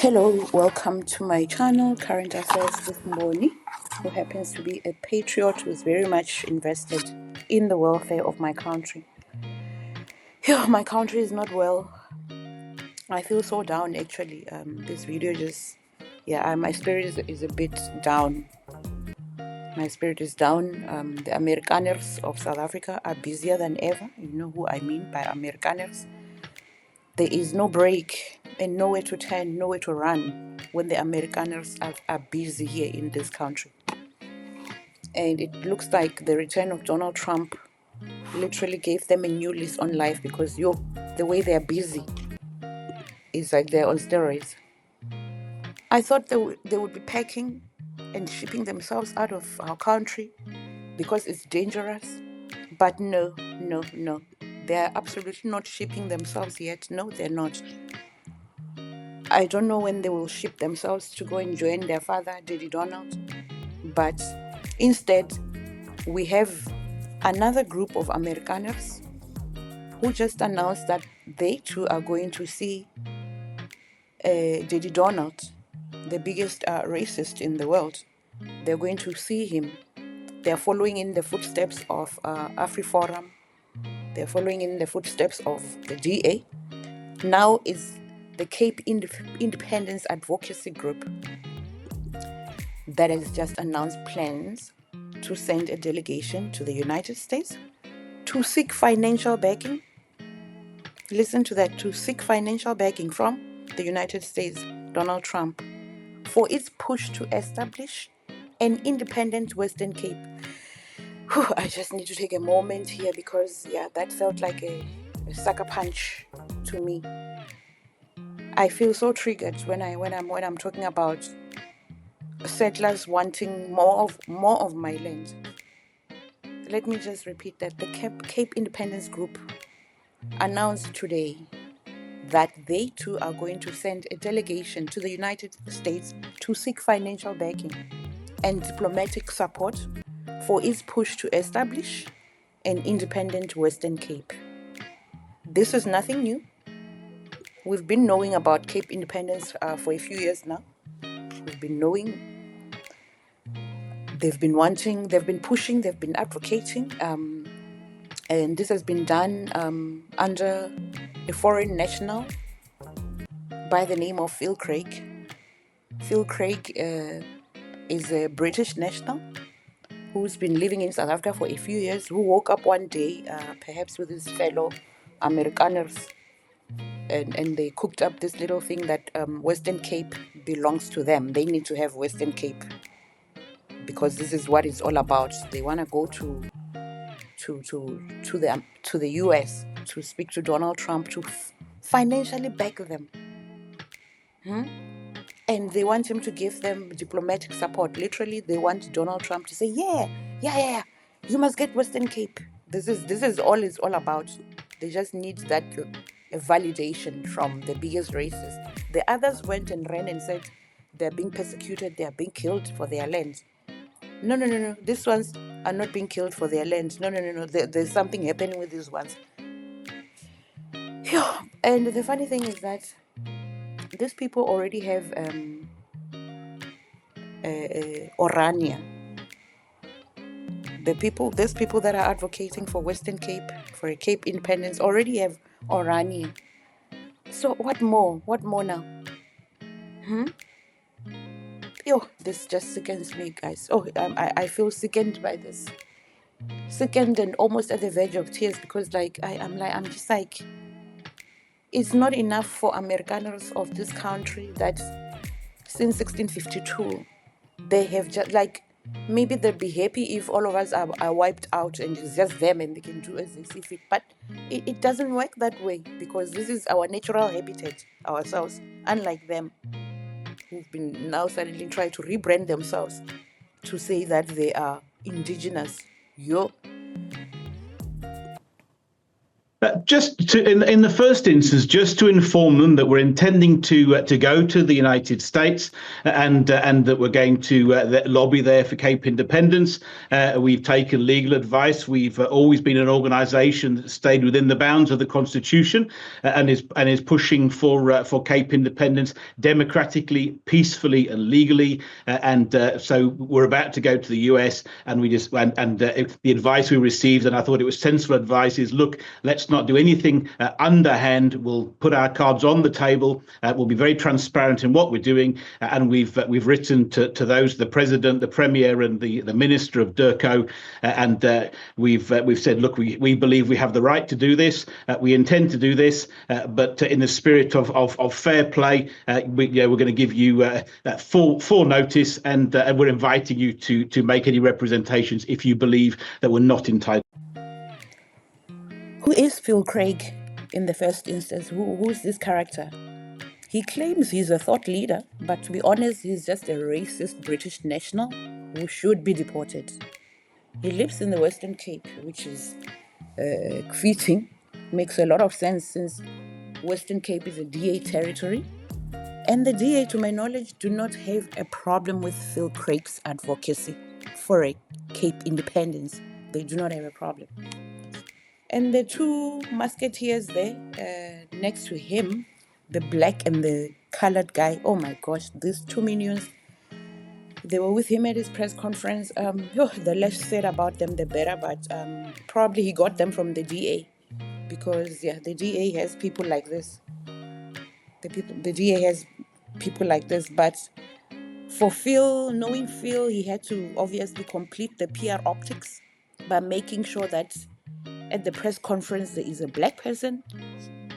Hello, welcome to my channel, Current Affairs with Mboni, who happens to be a patriot who is very much invested in the welfare of my country. My country is not well. I feel so down actually. This video my spirit is a bit down. My spirit is down. The Amerikaners of South Africa are busier than ever. You know who I mean by Amerikaners. There is no break and nowhere to turn, nowhere to run when the Amerikaners are busy here in this country. And it looks like the return of Donald Trump literally gave them a new lease on life because the way they are busy is like they're on steroids. I thought they would be packing and shipping themselves out of our country because it's dangerous. But no. They're absolutely not shipping themselves yet. No, they're not. I don't know when they will ship themselves to go and join their father, Daddy Donald. But instead, we have another group of Amerikaners who just announced that they too are going to see Daddy Donald, the biggest racist in the world. They're going to see him. They're following in the footsteps of Afriforum. They're following in the footsteps of the DA. Now is the Cape Independence Advocacy Group that has just announced plans to send a delegation to the United States to seek financial backing. Listen to that, to seek financial backing from the United States, Donald Trump, for its push to establish an independent Western Cape. I just need to take a moment here because, that felt like a sucker punch to me. I feel so triggered when I'm talking about settlers wanting more of my land. Let me just repeat that the Cape Independence Group announced today that they too are going to send a delegation to the United States to seek financial backing and diplomatic support for its push to establish an independent Western Cape. This is nothing new. We've been knowing about Cape independence for a few years now. We've been knowing. They've been wanting, they've been pushing, they've been advocating, and this has been done under a foreign national by the name of Phil Craig. Phil Craig is a British national who's been living in South Africa for a few years, who woke up one day, perhaps with his fellow Amerikaners, and they cooked up this little thing that Western Cape belongs to them. They need to have Western Cape because this is what it's all about. They want to go to the US to speak to Donald Trump to financially back them. And they want him to give them diplomatic support. Literally, they want Donald Trump to say, yeah, you must get Western Cape. This is all it's all about. They just need that validation from the biggest racist. The others went and ran and said they're being persecuted, they're being killed for their land. No. These ones are not being killed for their land. No. There's something happening with these ones. And the funny thing is that these people already have Orania. These people that are advocating for Western Cape, for a Cape independence, already have Orania. So what more? What more now? This just sickens me, guys. I feel sickened by this. Sickened and almost at the verge of tears because I'm just like, it's not enough for Amerikaners of this country that since 1652 they have just maybe they'll be happy if all of us are wiped out and it's just them and they can do as they see fit. But it doesn't work that way because this is our natural habitat ourselves, unlike them who've been now suddenly trying to rebrand themselves to say that they are indigenous. Just to, in the first instance, just to inform them that we're intending to go to the United States and that we're going to lobby there for Cape Independence. We've taken legal advice. We've always been an organisation that stayed within the bounds of the Constitution and is pushing for Cape Independence democratically, peacefully, and legally. So we're about to go to the US, and the advice we received, and I thought it was sensible advice, is look, let's not do anything underhand. We'll put our cards on the table. We'll be very transparent in what we're doing, and we've written to those, the president, the premier, and the minister of DERCO, and we've said, look, we believe we have the right to do this. We intend to do this, but in the spirit of fair play, we're going to give you full notice, and we're inviting you to make any representations if you believe that we're not entitled. Who is Phil Craig in the first instance? Who's this character? He claims he's a thought leader, but to be honest, he's just a racist British national who should be deported. He lives in the Western Cape, which is fitting. Makes a lot of sense since Western Cape is a DA territory. And the DA, to my knowledge, do not have a problem with Phil Craig's advocacy for a Cape independence. They do not have a problem. And the two musketeers there next to him, the black and the colored guy, oh my gosh, these two minions, they were with him at his press conference. The less said about them, the better, but probably he got them from the DA because, the DA has people like this. The DA has people like this, but for Phil, knowing Phil, he had to obviously complete the PR optics by making sure that at the press conference there is a black person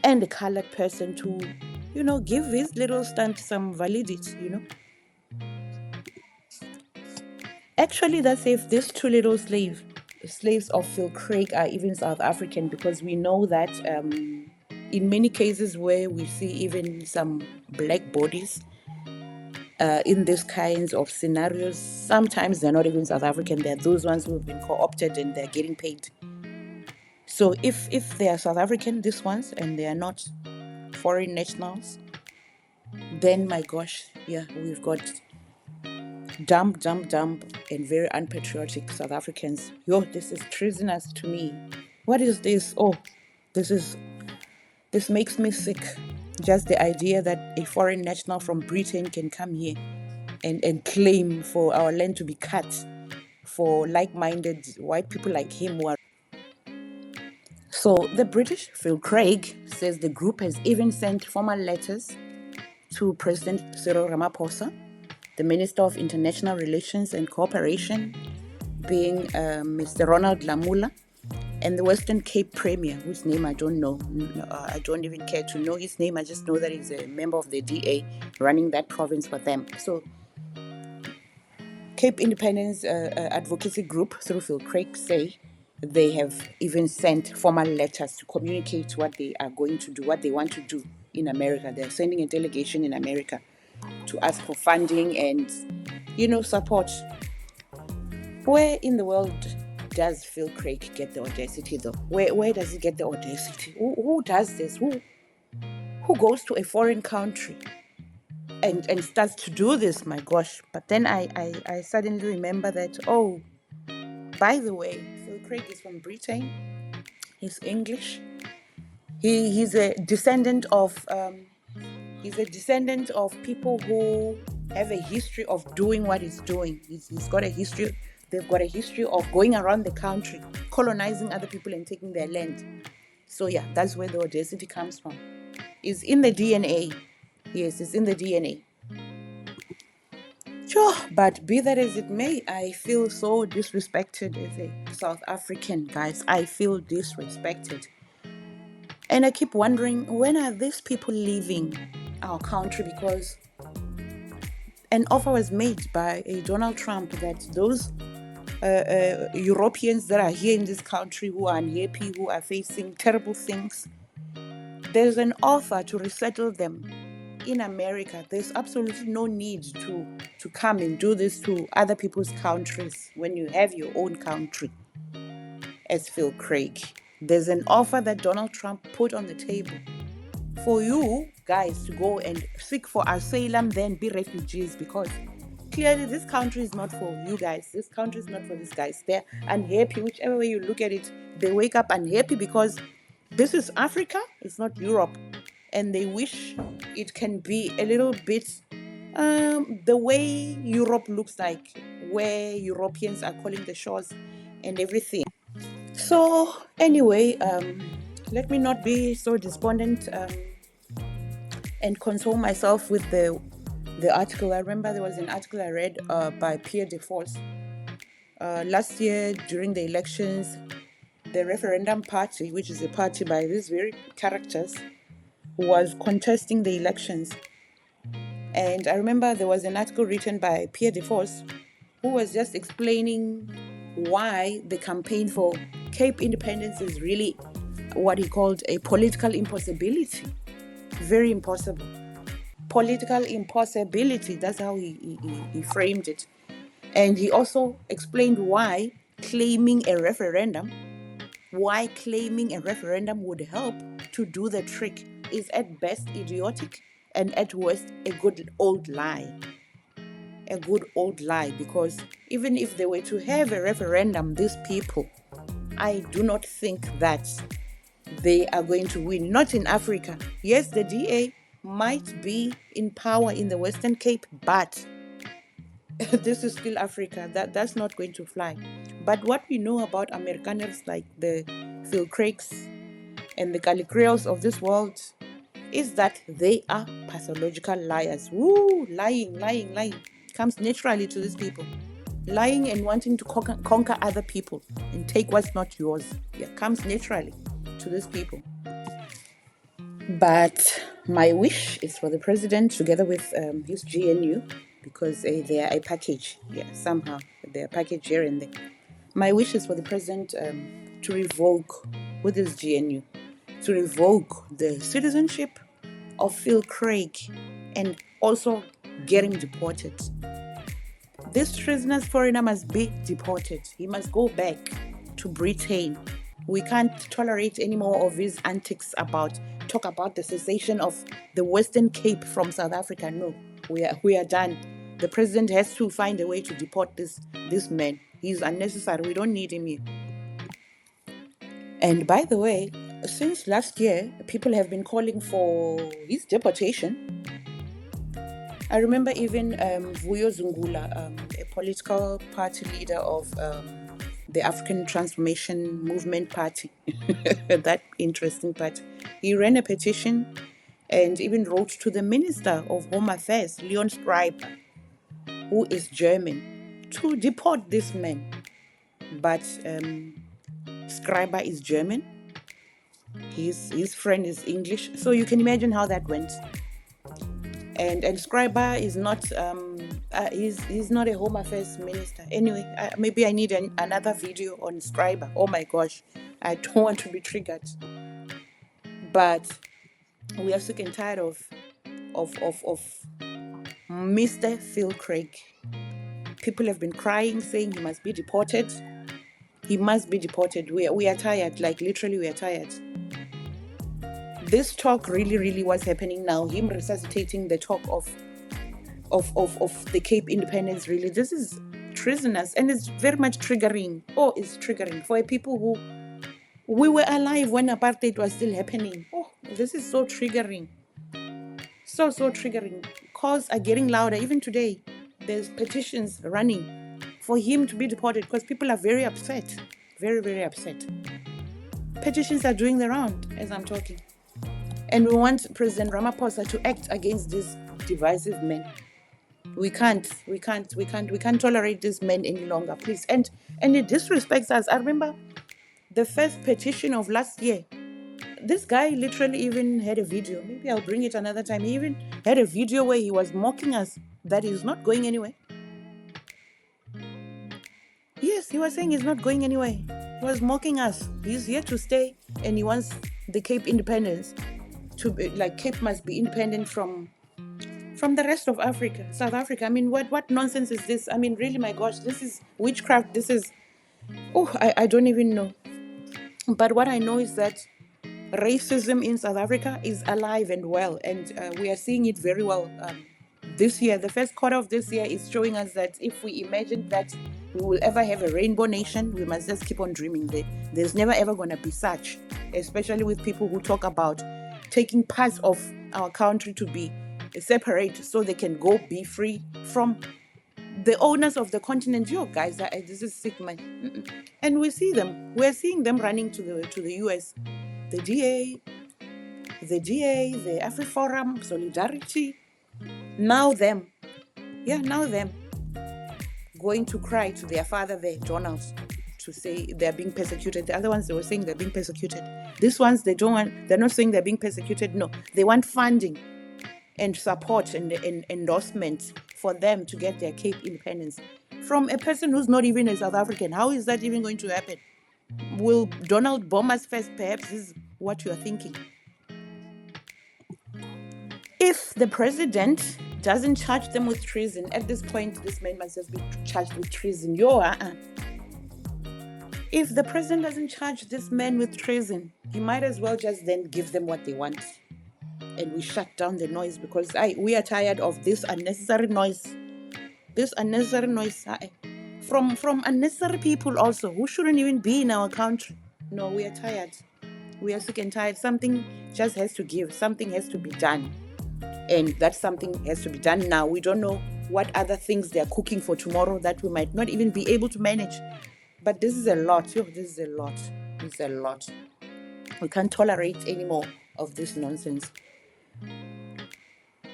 and a colored person to, give his little stunt some validity, Actually, that's if these two little slaves of Phil Craig are even South African, because we know that in many cases where we see even some black bodies in these kinds of scenarios, sometimes they're not even South African. They're those ones who have been co-opted and they're getting paid. So if they are South African, these ones, and they are not foreign nationals, then my gosh, we've got dumb, and very unpatriotic South Africans. This is treasonous to me. What is this? This makes me sick. Just the idea that a foreign national from Britain can come here and claim for our land to be cut for like-minded white people like him who are. So the British, Phil Craig, says the group has even sent formal letters to President Cyril Ramaphosa, the Minister of International Relations and Cooperation, being Mr. Ronald Lamola, and the Western Cape Premier, whose name I don't know. I don't even care to know his name. I just know that he's a member of the DA running that province for them. So Cape Independence Advocacy Group, through Phil Craig, say they have even sent formal letters to communicate what they are going to do, what they want to do in America. They're sending a delegation in America to ask for funding and, support. Where in the world does Phil Craig get the audacity, though? Where does he get the audacity? Who does this? Who goes to a foreign country and starts to do this? My gosh. But then I suddenly remember that, by the way, Phil Craig is from Britain. He's English. He's a descendant of people who have a history of doing what he's doing. He's got a history. They've got a history of going around the country, colonizing other people and taking their land. So that's where the audacity comes from. It's in the DNA. Yes, it's in the DNA. Sure, but be that as it may, I feel so disrespected as a South African, guys. I feel disrespected. And I keep wondering, when are these people leaving our country? Because an offer was made by Donald Trump that those Europeans that are here in this country who are unhappy, who are facing terrible things, there's an offer to resettle them in America. There's absolutely no need to come and do this to other people's countries when you have your own country, as Phil Craig There's an offer that Donald Trump put on the table for you guys to go and seek for asylum, then be refugees, because clearly this country is not for you guys. This country is not for these guys. They're unhappy, whichever way you look at it. They wake up unhappy because this is Africa, it's not Europe. And they wish it can be a little bit the way Europe looks like, where Europeans are calling the shots and everything. So anyway, let me not be so despondent and console myself with the article. I remember there was an article I read by Pierre DeForce last year during the elections. The referendum party, which is a party by these very characters, was contesting the elections. And I remember there was an article written by Pierre DeForce who was just explaining why the campaign for Cape Independence is really what he called a political impossibility. Very impossible. Political impossibility, that's how he framed it. And he also explained why claiming a referendum would help to do the trick is at best idiotic and at worst a good old lie. A good old lie, because even if they were to have a referendum, these people, I do not think that they are going to win. Not in Africa. Yes, the DA might be in power in the Western Cape, but this is still Africa. That's not going to fly. But what we know about Amerikaners like the Phil Craigs and the Calicreos of this world is that they are pathological liars. Woo, lying comes naturally to these people. Lying and wanting to conquer other people and take what's not yours, comes naturally to these people. But my wish is for the president, together with his GNU, because they are a package. Somehow they are a package here and there. My wish is for the president to revoke, with his GNU, to revoke the citizenship of Phil Craig and also get him deported. This treasonous foreigner must be deported. He must go back to Britain. We can't tolerate any more of his antics talk about the cessation of the Western Cape from South Africa. No, we are done. The president has to find a way to deport this man. He's unnecessary. We don't need him here. And by the way, since last year, people have been calling for his deportation. I remember even Vuyo Zungula, a political party leader of the African Transformation Movement Party, that interesting party. He ran a petition and even wrote to the Minister of Home Affairs, Leon Schreiber, who is German, to deport this man. But Schreiber is German. His friend is English. So you can imagine how that went. And Schreiber is not he's not a Home Affairs minister. Anyway, maybe I need another video on Schreiber. Oh my gosh, I don't want to be triggered. But we are sick and tired of Mr. Phil Craig. People have been crying, saying he must be deported. He must be deported. We are tired. Like literally, we are tired. This talk really was happening now. Him resuscitating the talk of the Cape Independence. Really, this is treasonous, and it's very much triggering. Oh, it's triggering for people who we were alive when apartheid was still happening. Oh, this is so triggering. So triggering. Calls are getting louder. Even today, there's petitions running for him to be deported because people are very upset. Very upset. Petitions are doing the round as I'm talking. And we want President Ramaphosa to act against these divisive men. We can't tolerate this men any longer, please. And it disrespects us. I remember the first petition of last year. This guy literally even had a video. Maybe I'll bring it another time. He even had a video where he was mocking us that he's not going anywhere. Yes, he was saying he's not going anywhere. He was mocking us. He's here to stay, and he wants the Cape independence to be, like, Cape must be independent from the rest of Africa, South Africa. I mean, what nonsense is this? I mean, really, my gosh, this is witchcraft. This is, I don't even know. But what I know is that racism in South Africa is alive and well, and we are seeing it very well this year. The first quarter of this year is showing us that if we imagine that we will ever have a rainbow nation, we must just keep on dreaming. There's never ever going to be such, especially with people who talk about taking parts of our country to be separate so they can go be free from the owners of the continent. Yo, guys, this is sick, man. And we see them. We're seeing them running to the US. The DA, the Afriforum, Solidarity. Now them. Going to cry to their father there, Donald, to say they're being persecuted. The other ones, they were saying they're being persecuted. These ones, they're not saying they're being persecuted. No, they want funding and support and endorsement for them to get their Cape Independence from a person who's not even a South African. How is that even going to happen? Will Donald bomb us first? Perhaps this is what you are thinking. If the president doesn't charge them with treason, at this point, this man must just be charged with treason. If the president doesn't charge this man with treason, he might as well just then give them what they want. And we shut down the noise, because we are tired of this unnecessary noise. From unnecessary people also who shouldn't even be in our country. No, we are tired. We are sick and tired. Something just has to give. Something has to be done. And that something has to be done now. We don't know what other things they are cooking for tomorrow that we might not even be able to manage. But this is a lot. This is a lot. We can't tolerate any more of this nonsense.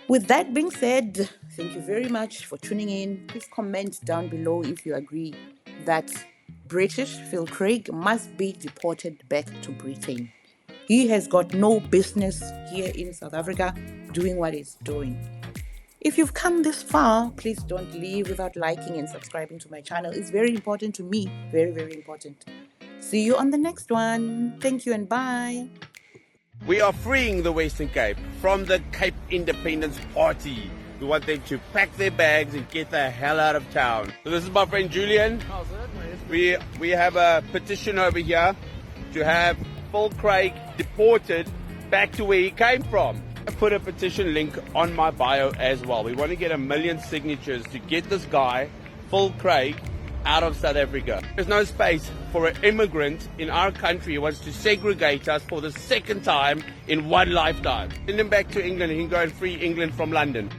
With that being said, thank you very much for tuning in. Please comment down below if you agree that British Phil Craig must be deported back to Britain. He has got no business here in South Africa doing what he's doing. If you've come this far, please don't leave without liking and subscribing to my channel. It's very important to me. Very, very important. See you on the next one. Thank you and bye. We are freeing the Western Cape from the Cape Independence Party. We want them to pack their bags and get the hell out of town. So this is my friend Julian. How's it? We have a petition over here to have Phil Craig deported back to where he came from. I put a petition link on my bio as well. We want to get 1 million signatures to get this guy, Phil Craig, out of South Africa. There's no space for an immigrant in our country who wants to segregate us for the second time in one lifetime. Send him back to England and he can go and free England from London.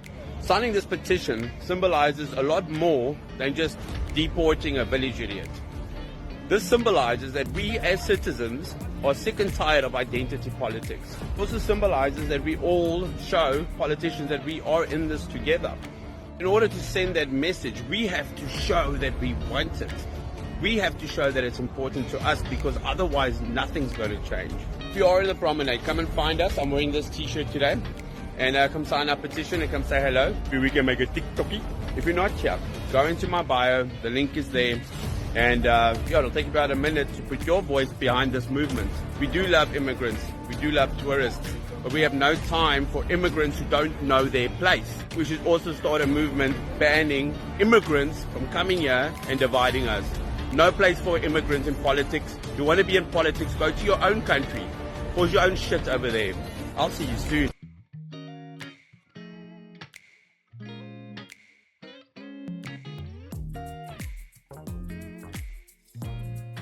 Signing this petition symbolizes a lot more than just deporting a village idiot. This symbolizes that we as citizens are sick and tired of identity politics. It also symbolizes that we all show politicians that we are in this together. In order to send that message, we have to show that we want it. We have to show that it's important to us, because otherwise nothing's going to change. If you are in the promenade, come and find us. I'm wearing this t-shirt today. And come sign our petition and come say hello. Maybe we can make a TikTokie. If you're not here, go into my bio. The link is there. And it'll take about a minute to put your voice behind this movement. We do love immigrants. We do love tourists. But we have no time for immigrants who don't know their place. We should also start a movement banning immigrants from coming here and dividing us. No place for immigrants in politics. If you want to be in politics, go to your own country. Cause your own shit over there. I'll see you soon.